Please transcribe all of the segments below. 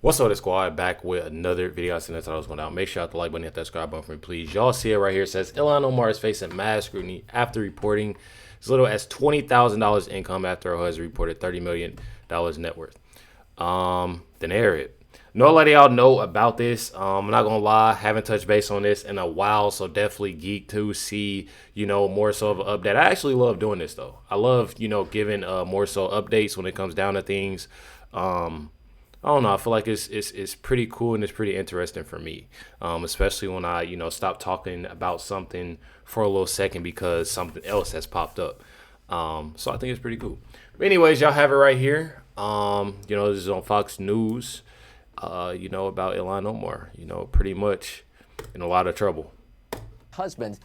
What's up, the squad? Back with another video. I seen that I was going down. Make sure you hit the like button, hit that subscribe button for me, please. Y'all see it right here. It says Ilhan Omar is facing mass scrutiny after reporting as little as $20,000 income after her husband reported $30 million net worth. The narrative. No, a lot of y'all know about this. I'm not gonna lie, haven't touched base on this in a while, so definitely geek to see, more so of an update. I actually love doing this though. I love, giving more so updates when it comes down to things. I don't know. I feel like it's pretty cool and it's pretty interesting for me, especially when I stop talking about something for a little second because something else has popped up. So I think it's pretty cool. But anyways, y'all have it right here. This is on Fox News. About Ilhan Omar. Pretty much in a lot of trouble. Husband,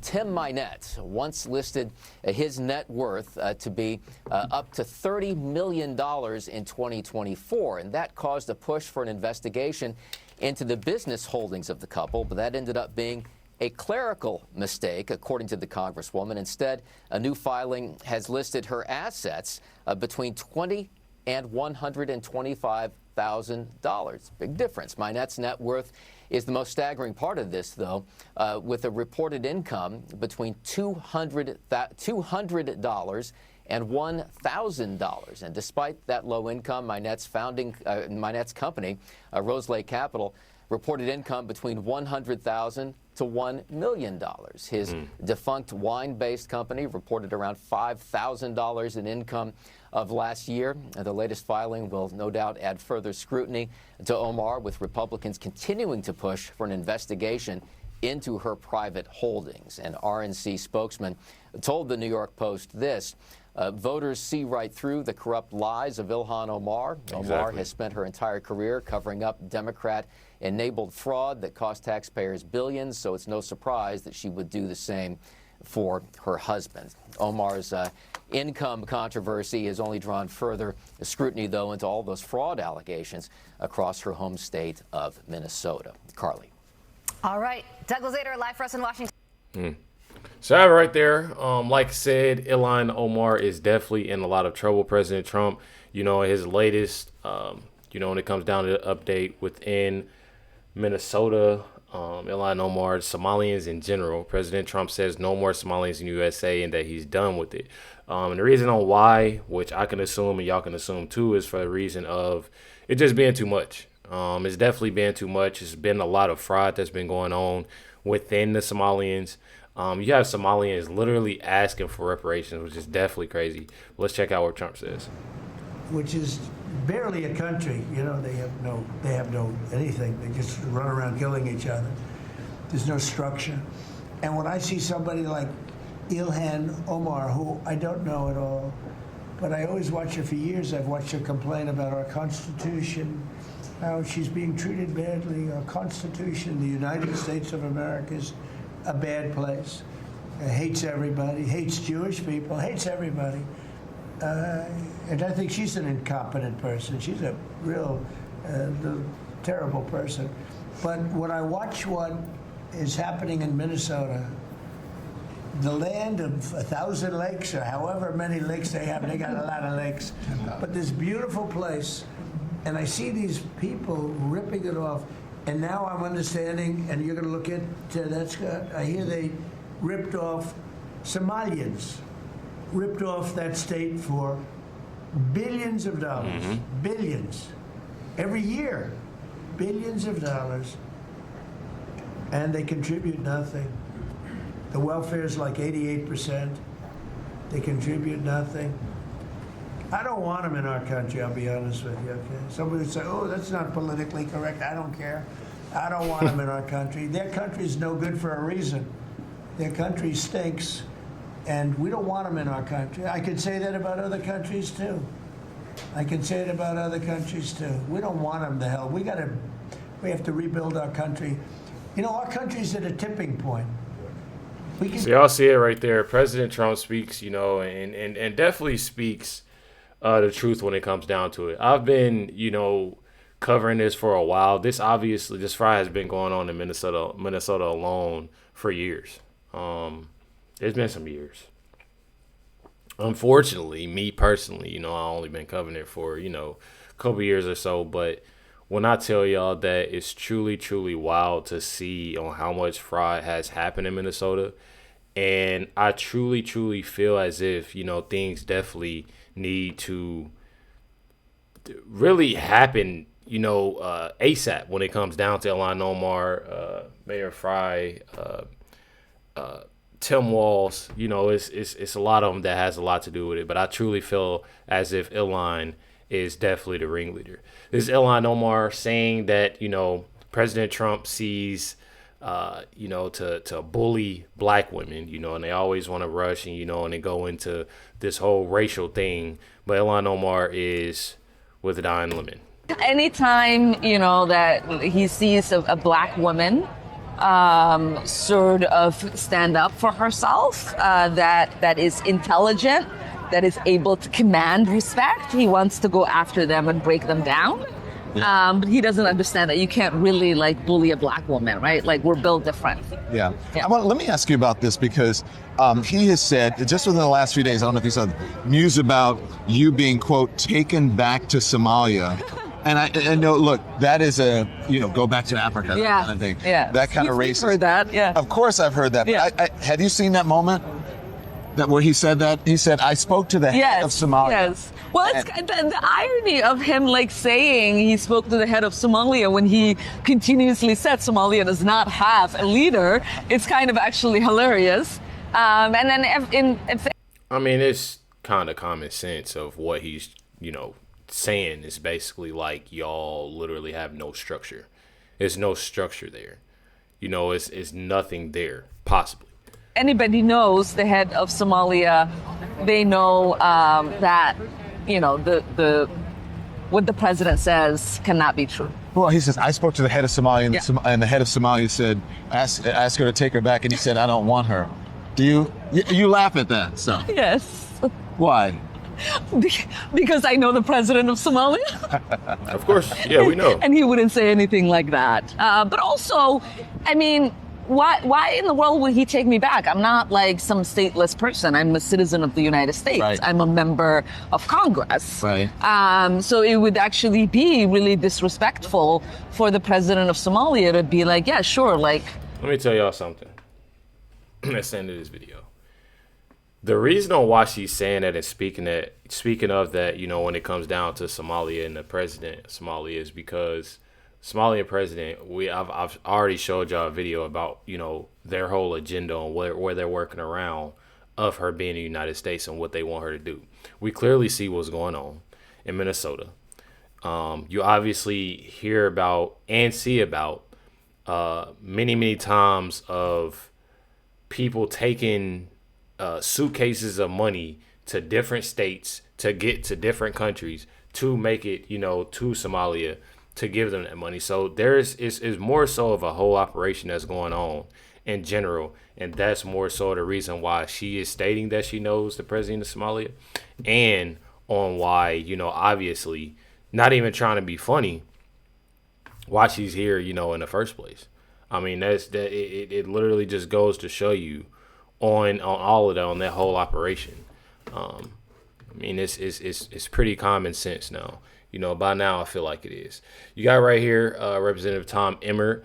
Tim Minette, once listed his net worth to be up to $30 million in 2024, and that caused a push for an investigation into the business holdings of the couple, but that ended up being a clerical mistake, according to the Congresswoman. Instead, a new filing has listed her assets between $20 and $125,000. Big difference. Minette's net worth is the most staggering part of this, though, with a reported income between $200 and $1,000. And despite that low income, Minette's company, Rose Lake Capital, reported income between $100,000 to $1 million. His defunct wine-based company reported around $5,000 in income of last year. The latest filing will no doubt add further scrutiny to Omar, with Republicans continuing to push for an investigation into her private holdings. An RNC spokesman told the New York Post this: voters see right through the corrupt lies of Ilhan Omar. Exactly. Omar has spent her entire career covering up Democrat-enabled fraud that cost taxpayers billions, so it's no surprise that she would do the same for her husband. Omar's income controversy has only drawn further scrutiny, though, into all those fraud allegations across her home state of Minnesota. Carly. All right. Douglas Zader, live for us in Washington. So I have it right there. Like I said, Ilhan Omar is definitely in a lot of trouble. President Trump, his latest, when it comes down to the update within Minnesota, Ilhan Omar, Somalians in general. President Trump says no more Somalians in the USA and that he's done with it. And the reason on why, which I can assume and y'all can assume too, is for the reason of it just being too much. It's definitely been too much. It's been a lot of fraud that's been going on within the Somalians. You have Somalians literally asking for reparations, which is definitely crazy. Let's check out what Trump says. Which is barely a country. They have no anything. They just run around killing each other. There's no structure. And when I see somebody like Ilhan Omar, who I don't know at all, but I always watch her for years. I've watched her complain about our Constitution, how she's being treated badly. Our Constitution, the United States of America, is a bad place. Hates everybody, hates Jewish people, hates everybody. And I think she's an incompetent person. She's a real terrible person. But when I watch what is happening in Minnesota, the land of 1,000 lakes, or however many lakes they have, they got a lot of lakes, but this beautiful place, and I see these people ripping it off, and now I'm understanding, and you're going to look at that, Scott, I hear they ripped off Somalians, ripped off that state for billions of dollars, billions, every year, billions of dollars, and they contribute nothing. The welfare is like 88%. They contribute nothing. I don't want them in our country, I'll be honest with you, okay? Somebody would say, oh, that's not politically correct. I don't care. I don't want them in our country. Their country's no good for a reason. Their country stinks, and we don't want them in our country. I could say that about other countries, too. I can say it about other countries, too. We don't want them to hell. We have to rebuild our country. Our country's at a tipping point. So y'all see it right there. President Trump speaks, and definitely speaks the truth when it comes down to it. I've been, covering this for a while. This fraud has been going on in Minnesota alone for years. It's been some years. Unfortunately, me personally, I only been covering it for, a couple years or so. But when I tell y'all that it's truly, truly wild to see on how much fraud has happened in Minnesota. And I truly, truly feel as if, things definitely need to really happen, ASAP when it comes down to Ilhan Omar, Mayor Fry, Tim Walz. It's a lot of them that has a lot to do with it. But I truly feel as if Ilhan is definitely the ringleader. This is Ilhan Omar saying that, President Trump sees, to bully black women, and they always want to rush and they go into this whole racial thing. But Ilhan Omar is with a dying lemon. Anytime, that he sees a black woman sort of stand up for herself, that is intelligent, that is able to command respect, he wants to go after them and break them down. But he doesn't understand that you can't really bully a black woman, right? We're built different. Yeah. Let me ask you about this because he has said just within the last few days, I don't know if you saw news about you being, quote, taken back to Somalia. And I know, look, that is go back to Africa. Yeah. Kind of thing. Yeah. That kind of racist. You've heard that, yeah. Of course I've heard that. Yeah. But have you seen that moment? Where he said that? He said, I spoke to the head of Somalia. Yes. Well, it's the irony of him saying he spoke to the head of Somalia when he continuously said Somalia does not have a leader. It's kind of actually hilarious. And then it's kind of common sense of what he's, saying is basically y'all literally have no structure. There's no structure there. It's nothing there, possibly. Anybody knows the head of Somalia, they know that, what the president says cannot be true. Well, he says, I spoke to the head of Somalia, and the head of Somalia said, ask her to take her back, and he said, I don't want her. Do you laugh at that? So Yes. Why? Because I know the president of Somalia. Of course. Yeah, we know. And he wouldn't say anything like that. But also, why in the world would he take me back? I'm not some stateless person. I'm a citizen of the United States. Right. I'm a member of Congress. Right. So it would actually be really disrespectful for the president of Somalia to be yeah, sure. Let me tell y'all something. Let's end this video. The reason on why she's saying that and speaking of that, when it comes down to Somalia and the president of Somalia is because Somalian president, I've already showed y'all a video about, their whole agenda on where they're working around of her being in the United States and what they want her to do. We clearly see what's going on in Minnesota. You obviously hear about and see about many, many times of people taking suitcases of money to different states to get to different countries to make it, to Somalia to give them that money. So is more so of a whole operation that's going on in general. And that's more so the reason why she is stating that she knows the president of Somalia and on why, obviously not even trying to be funny, why she's here, in the first place. It literally just goes to show you on all of that, on that whole operation. It's pretty common sense now. By now I feel like it is. You got right here, Representative Tom Emmer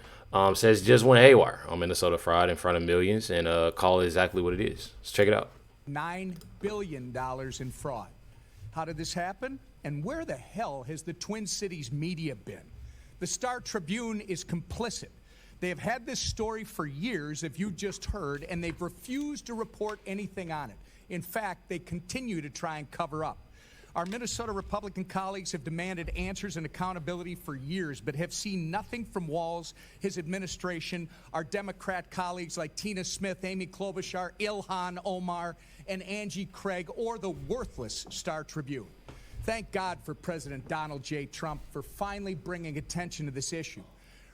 says just went haywire on Minnesota fraud in front of millions and call it exactly what it is. Let's check it out. $9 billion in fraud. How did this happen? And where the hell has the Twin Cities media been? The Star Tribune is complicit. They have had this story for years, if you just heard, and they've refused to report anything on it. In fact, they continue to try and cover up. Our Minnesota Republican colleagues have demanded answers and accountability for years, but have seen nothing from Walz, his administration, our Democrat colleagues like Tina Smith, Amy Klobuchar, Ilhan Omar, and Angie Craig, or the worthless Star Tribune. Thank God for President Donald J. Trump for finally bringing attention to this issue.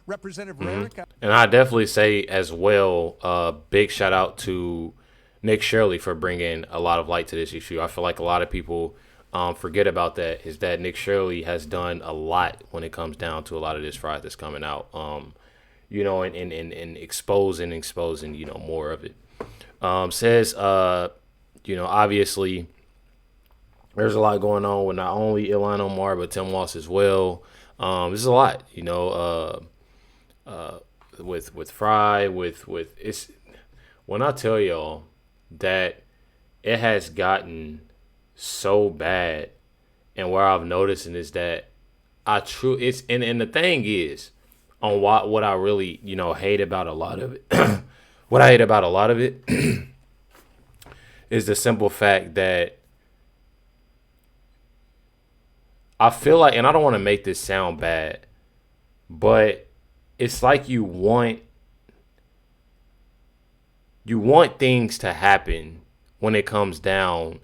Representative Rarick. And I definitely say as well, big shout out to Nick Shirley for bringing a lot of light to this issue. I feel like a lot of people forget about that, is that Nick Shirley has done a lot when it comes down to a lot of this fraud that's coming out, and exposing, more of it. Says, obviously there's a lot going on with not only Ilhan Omar, but Tim Walz as well. This is a lot, with Fry, with it's when I tell y'all that it has gotten so bad, and where I've noticed is that it's and the thing is on what I really hate about a lot of it. What I hate about a lot of it is the simple fact that I feel like, and I don't want to make this sound bad, but it's like you want things to happen when it comes down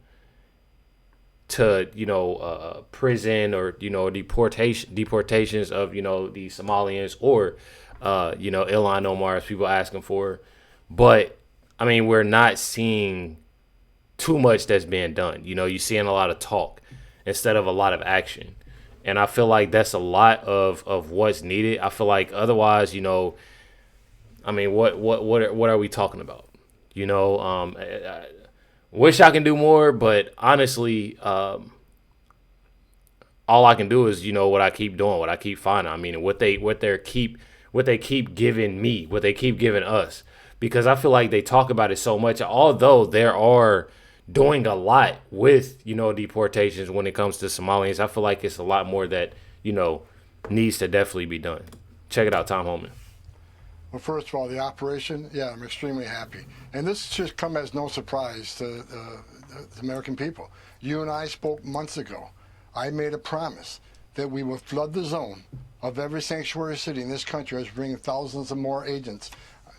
to prison or deportations of the Somalians or Ilhan Omar, as people asking for. But I mean, we're not seeing too much that's being done. You're seeing a lot of talk instead of a lot of action, and I feel like that's a lot of what's needed. I feel like otherwise, I mean, what are we talking about? I wish I can do more, but honestly, all I can do is what I keep doing, what I keep finding. I mean, what they keep giving me, what they keep giving us, because I feel like they talk about it so much. Although there are doing a lot with deportations when it comes to Somalians, I feel like it's a lot more that needs to definitely be done. Check it out, Tom Homan. Well, first of all, the operation, yeah, I'm extremely happy. And this should come as no surprise to the American people. You and I spoke months ago. I made a promise that we would flood the zone of every sanctuary city in this country as bringing thousands of more agents,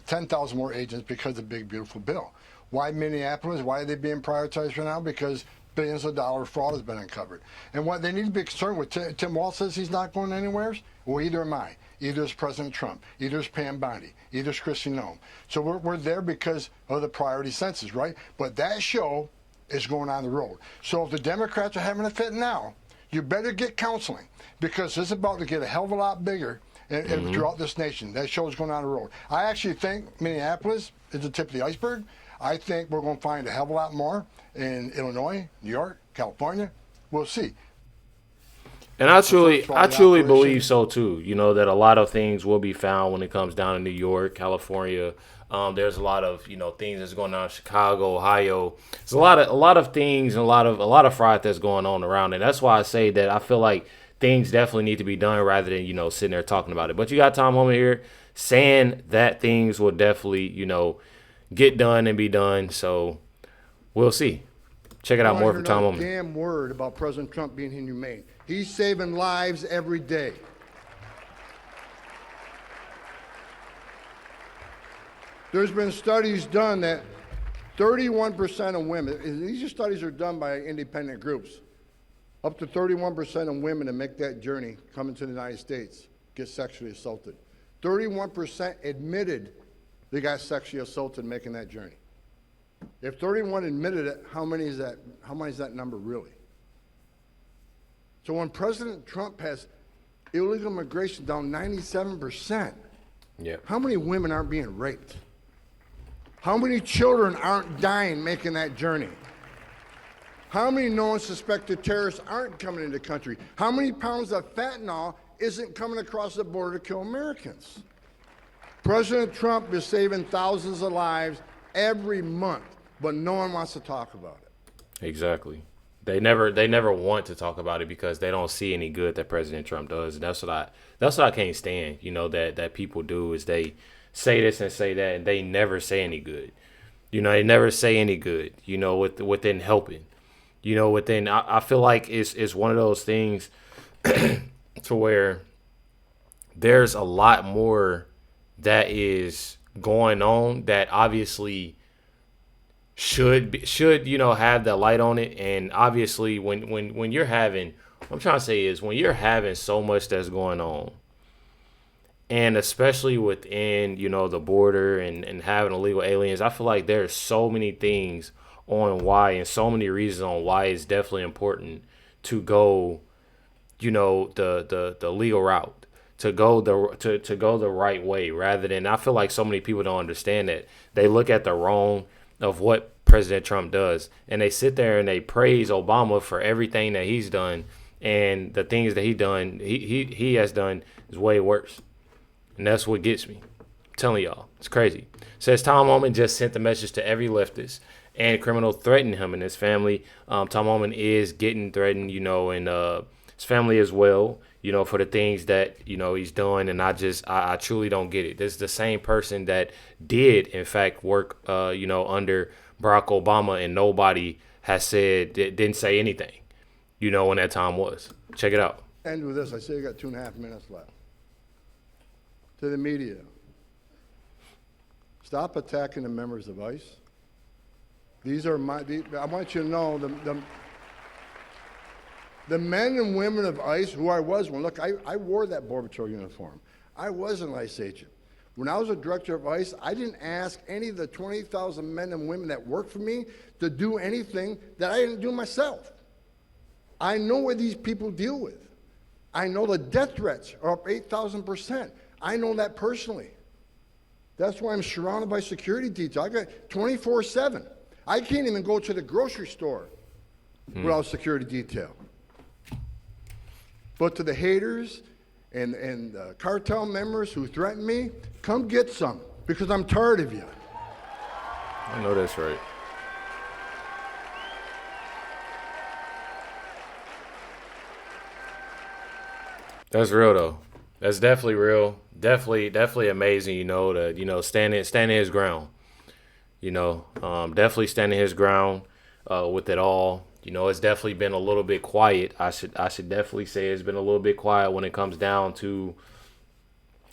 10,000 more agents because of the big, beautiful bill. Why Minneapolis? Why are they being prioritized right now? Because billions of dollars fraud has been uncovered. And what they need to be concerned with, Tim Walz says he's not going anywhere. Well, either am I. Either is President Trump. Either is Pam Bondi. Either is Kristi Noem. So we're there because of the priority census, right? But that show is going on the road. So if the Democrats are having a fit now, you better get counseling, because this is about to get a hell of a lot bigger and throughout this nation. That show is going on the road. I actually think Minneapolis is the tip of the iceberg. I think we're going to find a hell of a lot more in Illinois, New York, California. We'll see. And I truly believe so too. That a lot of things will be found when it comes down to New York, California. There's a lot of things that's going on in Chicago, Ohio. There's a lot of things and a lot of fraud that's going on around, and that's why I say that I feel like things definitely need to be done rather than sitting there talking about it. But you got Tom Homan here saying that things will definitely get done and be done. So we'll see. Check it out more from Tom Homan. Damn word about President Trump being inhumane. He's saving lives every day. There's been studies done that 31% of women, these studies are done by independent groups, up to 31% of women that make that journey coming to the United States get sexually assaulted. 31% admitted they got sexually assaulted making that journey. If 31 admitted it, how many is that number really? So when President Trump has illegal immigration down 97%, how many women aren't being raped? How many children aren't dying making that journey? How many known suspected terrorists aren't coming into the country? How many pounds of fentanyl isn't coming across the border to kill Americans? President Trump is saving thousands of lives every month, but no one wants to talk about it. Exactly. They never want to talk about it because they don't see any good that President Trump does. And that's what I can't stand. That people do is they say this and say that, and they never say any good. They never say any good. Within helping. I feel like it's one of those things to where there's a lot more that is going on that obviously should have the light on it. And obviously when you're having, what I'm trying to say is, when you're having so much that's going on, and especially within the border and having illegal aliens, I feel like there's so many things on why, and so many reasons on why it's definitely important to go the legal route, to go the right way, rather than, I feel like so many people don't understand that. They look at the wrong of what President Trump does, and they sit there and they praise Obama for everything that he's done, And the things that he has done is way worse. And that's what gets me. I'm telling y'all, it's crazy. Says Tom Homan just sent the message to every leftist and criminal threatening him and his family. Tom Homan is getting threatened, you know, and his family as well, you know, for the things that, you know, he's doing. And I truly don't get it. This is the same person that did, in fact, work, you know, under Barack Obama, and nobody has said, didn't say anything, you know, when that time was. Check it out. End with this. I say you got 2.5 minutes left. To the media, stop attacking the members of ICE. These are I want you to know the men and women of ICE, who I was one. Look, I wore that Border Patrol uniform. I was an ICE agent. When I was a director of ICE, I didn't ask any of the 20,000 men and women that worked for me to do anything that I didn't do myself. I know what these people deal with. I know the death threats are up 8,000%. I know that personally. That's why I'm surrounded by security detail. I got 24/7. I can't even go to the grocery store without security detail. But to the haters and cartel members who threaten me, come get some, because I'm tired of you. I know that's right. That's real though. That's definitely real. Definitely amazing, you know, to, you know, standing his ground. You know, definitely standing his ground with it all. You know, it's definitely been a little bit quiet. I should definitely say it's been a little bit quiet when it comes down to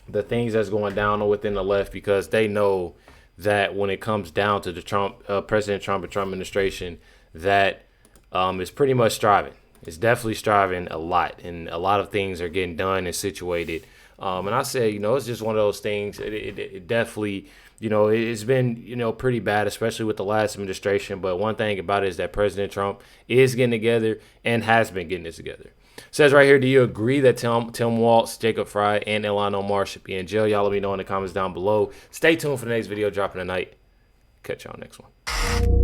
the things that's going down within the left, because they know that when it comes down to the President Trump and Trump administration, that is pretty much striving. It's definitely striving a lot, and a lot of things are getting done and situated. And I say, you know, it's just one of those things. It definitely, you know, it's been, you know, pretty bad, especially with the last administration. But one thing about it is that President Trump is getting together and has been getting this together. Says right here, do you agree that Tim Walz, Jacob Fry, and Ilhan Omar should be in jail? Y'all let me know in the comments down below. Stay tuned for the next video dropping tonight. Catch y'all next one.